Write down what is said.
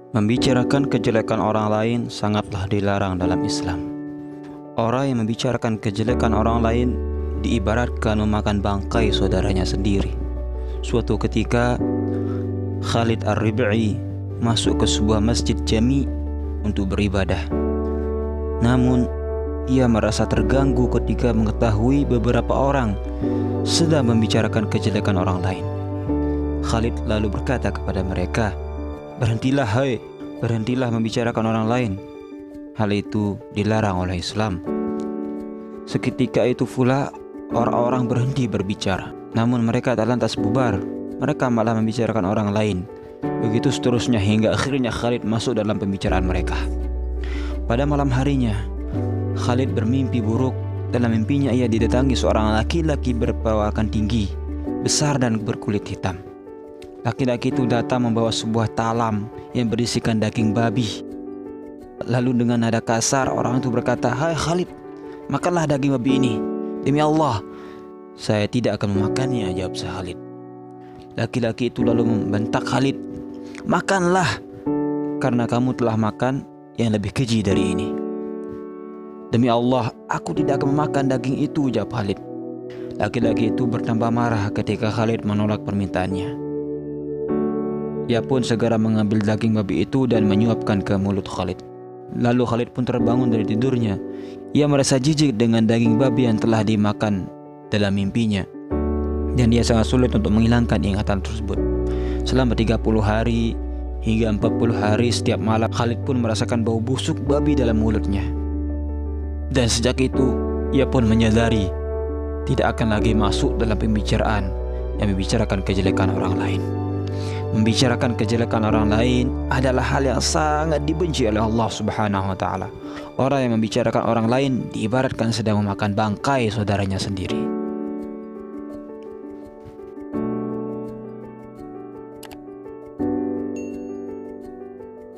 Membicarakan kejelekan orang lain sangatlah dilarang dalam Islam. Orang yang membicarakan kejelekan orang lain diibaratkan memakan bangkai saudaranya sendiri. Suatu ketika Khalid Ar-Rib'i masuk ke sebuah masjid jami untuk beribadah. Namun ia merasa terganggu ketika mengetahui beberapa orang sedang membicarakan kejelekan orang lain. Khalid lalu berkata kepada mereka, berhentilah membicarakan orang lain. Hal itu dilarang oleh Islam. Seketika itu pula orang-orang berhenti berbicara. Namun mereka tak lantas bubar, mereka malah membicarakan orang lain. Begitu seterusnya hingga akhirnya Khalid masuk dalam pembicaraan mereka. Pada malam harinya, Khalid bermimpi buruk. Dalam mimpinya ia didatangi seorang laki-laki berperawakan tinggi, besar dan berkulit hitam. Laki-laki itu datang membawa sebuah talam yang berisikan daging babi. Lalu dengan nada kasar orang itu berkata, "Hai Khalid, makanlah daging babi ini. Demi Allah, saya tidak akan memakannya," jawab Khalid. Laki-laki itu lalu membentak Khalid, "Makanlah, karena kamu telah makan yang lebih keji dari ini." "Demi Allah, aku tidak akan memakan daging itu," jawab Khalid. Laki-laki itu bertambah marah ketika Khalid menolak permintaannya. Ia pun segera mengambil daging babi itu dan menyuapkan ke mulut Khalid. Lalu Khalid pun terbangun dari tidurnya. Ia merasa jijik dengan daging babi yang telah dimakan dalam mimpinya, dan ia sangat sulit untuk menghilangkan ingatan tersebut. Selama 30 hari hingga 40 hari setiap malam, Khalid pun merasakan bau busuk babi dalam mulutnya. Dan sejak itu ia pun menyadari tidak akan lagi masuk dalam pembicaraan yang membicarakan kejelekan orang lain. Membicarakan kejelekan orang lain adalah hal yang sangat dibenci oleh Allah Subhanahu wa Ta'ala. Orang yang membicarakan orang lain diibaratkan sedang memakan bangkai saudaranya sendiri.